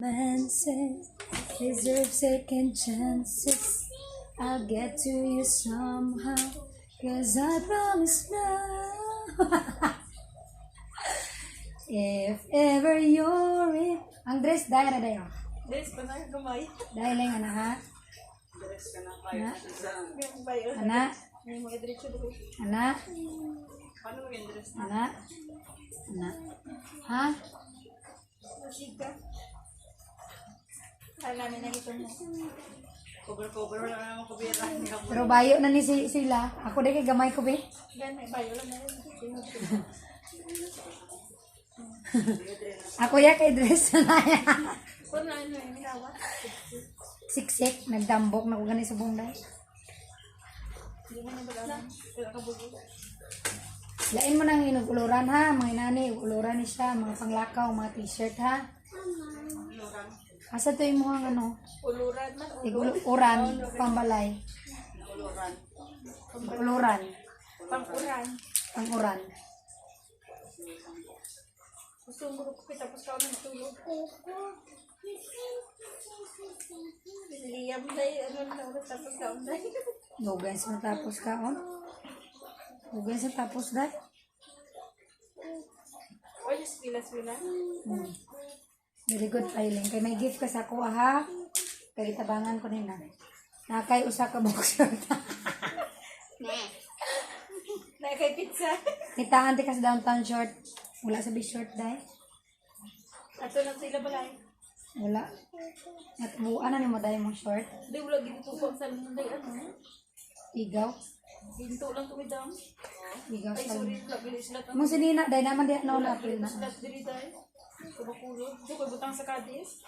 Man says deserve second chances. I'll get to you somehow. Cause I promise now. If ever you're in. Ang dress, dahil na dayo. Des, pa na gamay. Dahil lang, anak ha? Dress ka na Ana? kayo. Ana? May mga diretso doon. Ana? Paano mo yung dress? Ana? Ana? Ha? Masig ka. Kala namin na ito mo. Cover wala na naman kubira. Pero bayo na ni sila. Ako din kay gamay ko, be. Gan, may bayo lang na rin. Ako ya kay dress na yan. Kung na ano yung minawa. Siksik, nagdambok na ko ganit sa bunday. Hindi mo na balaman. Kaya kabugo. Lain mo nang inuguluran ha, mga inani, uguluran ni siya, mga panglakaw, mga t-shirt ha. Asa to yung mga ano, Uluran man. iguluran, pambalay, Uluran. uguluran, Pang-uran. panguran. Gusto mo ko tapos ka ng tulog. Liyam day, ano na oras tapos ka day. Lugay sa tapos ka on. Lugay sa tapos dahil. O, just pilas-pilas. Very good filing. Kay may gift ka sa ako ha. Kay tabangan ko nina. Nakay usa ka boxer. Na kay pizza. Kitaan ti ka sa downtown short. Wala sa short dahil. Ato lang sila balay. Wala. At buuan na ni mo dahil mong short. Di wala ginto ko sa lunday ano. Igaw. Ginto lang kami dam. Igaw Ay, sa sorry, wala bilis lang. Mong sinina dahil naman di na apil na. Slat diri dai. Kubakulod. Di ko butang sa kadis.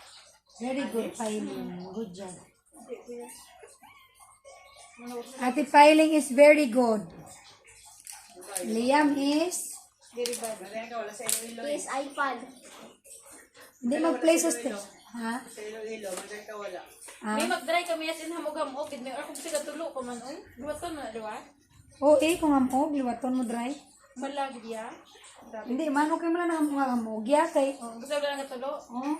Very good filing. Good job. Di ko yan. Ano Ate filing is very good. Liam is very bad. Kaya ka wala sa ilo-ilo. Is iPad. hindi mag-play sa stage. Ha? Sa ilo-ilo, magkaya ka wala. Ah? May mag-dry kami as in hamog-hamog. May ako siya tulo ko man. Uy, duwato na, di ba? Oo, kung amog, liwaton mo dry. Malagi diya. Grabe. Hindi, mano kayo mo lang amog. Ya kay. Oh, gusto ko lang natulo. Oh.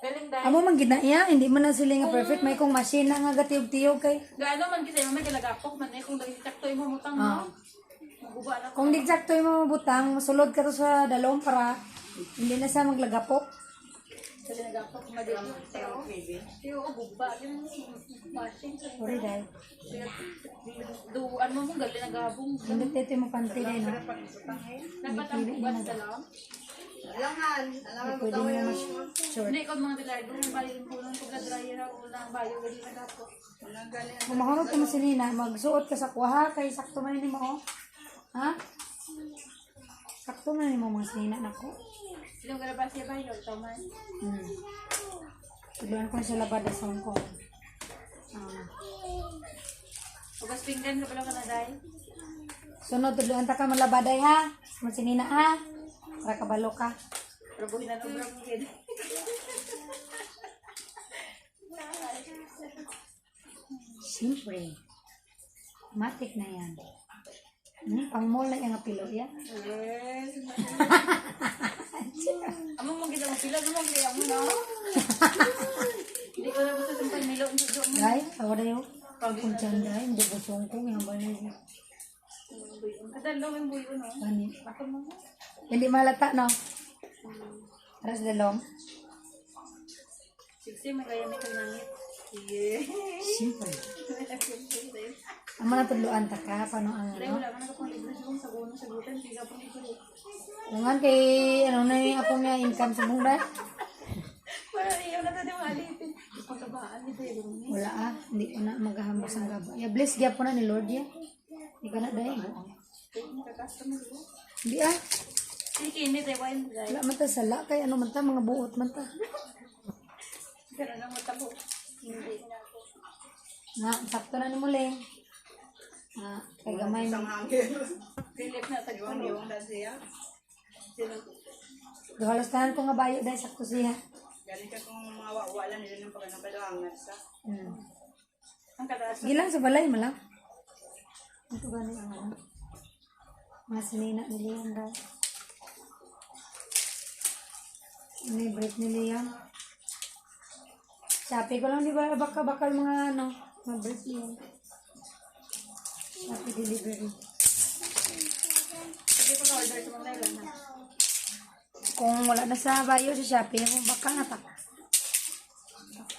Galing dahil. Amo man ginaya, hindi man na sila nga perfect. May kong machine na nga gatiyog-tiyog kay. Gaano man kasi may kalagapok man eh kung dagiti takto imo mutang Ah. mo. Maguba na ko. Kung di sakto yung mga butang, masulod ka to sa dalawang para hindi na siya maglagapok. Sa nagapok madali. Teo. Teo guba din machine. Sorry dahil. Duan mo mong gali nagabong. Hindi tito mo panty dahil no? Dapat ang gubat sa lang. Hindi pwede mo mas short. Hindi ko mga dilardo may bayo yung puno ko na dryer ako lang bayo gali nagapok. Kung makamot ka mo si Nina, magsuot ka sa kuha kay sakto man ni mo. Ha? Sakto man ni mo mga sinina na ko. Sino ka na ba siya bayo? Taman. Tuloan ko siya labada sa Hong Kong. Ugas pinggan ka pala ka na dahil. Sunod, tuloan ta ka malabaday ha. Mga sinina ha. Para kabalo ka. Pero buhin na nung kid. Siyempre. Matik na yan. Pang mall na yung apilo yan. Amo mo gina mo pila mo kaya mo na. Hindi ko na gusto sa panmilo nito mo. Guy, tawa na yun. Kung dyan guy, hindi ko sungkong yung balik. Kadalong yung buyo no. Ganit. Ako mo. Hindi malata, no? Aras dalong. Sige, may kaya may kanangit. Yeah. Siyempre. Ang mga tudluan ta ka, paano ang Dahil ano? wala man ako pang libre sa gono sa gutan. Sige po nito. Tungan kay, ano na yung akong nga income sa mong Para iyo na tayo alipin. Pagkabaan ni Tayo. wala ah, hindi ko na maghahambos ang gaba. Ya, bless gyap po na ni Lord ya. Hindi ka na dahil. Customer ko. Hindi ah, Sige, hindi tayo wine dahil. wala man ta sala, kay ano man ta, mga buot man ta. Pero nang matabo. Hindi na ako. Nga, sakto na ni Muling. Kay gamay Isang mo. hangin. Philip na tayo. Yung siya. Duhalastahan ko nga bayo dahil sakto siya. Galing ka kung mga wala nila ng pagkanabalangan sa. Ang kataas. Gilang sa balay mo lang. Ito ba ang ano? Mga sinina ni Liam daw. Ano yung break ni Liam? Shopee ko lang, di ba? Bakal mga ano, mga birthday. Shopee delivery. Sige ko na-order sa mga nailan na. Kung wala na sa bayo sa Shopee, kung baka na ta.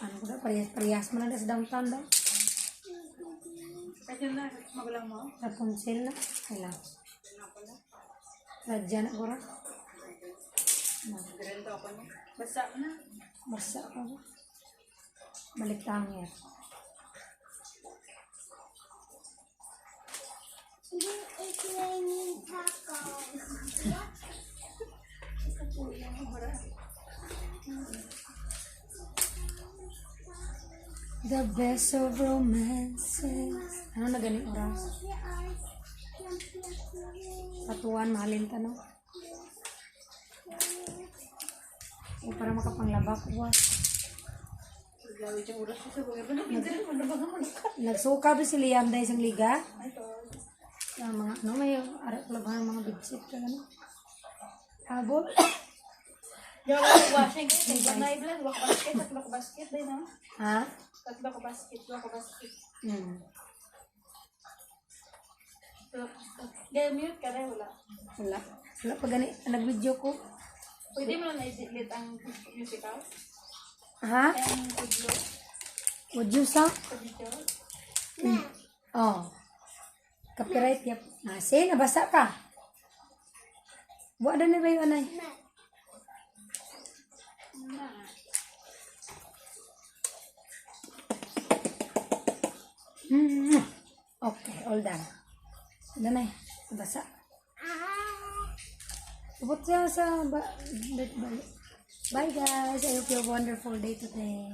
Ano ko na, parehas mo na sa downtown daw. Kasi na, magulang mo. Rapunzel na. Kailang. Radya na ko ra. Ganito ako niya. Basta na. Basta ako. Balik tangir. The best of romances. Ano na ganing oras? Patuan, mahalin ka, no? O, para makapanglaba ko. Lawid yung oras ko sa buhay. Hindi rin mo nabaga mo. Nagsuka ba si Liam dahil isang liga? Ay, to. Yung mga, ano, may arat labahan mga bidsit ka, ano? Habol. Yung ako washing kayo. Tingnan na i-blend. Wako basket. Tatlo ko basket din, no? Ha? Tatlo ko basket. Wako basket. So, kaya mute ka rin. Wala. Wala. Wala pa gani. Nag-video ko. Pwede mo na i-delete ang musical. Ha? Ang audio. Would you sa? Sa video. Oh. Copyright yap. Sige, nabasa ka. Buwan na ba yung anay? Okay, all done. Ano na nabasa. Ubot siya sa bye guys. I hope you have a wonderful day today.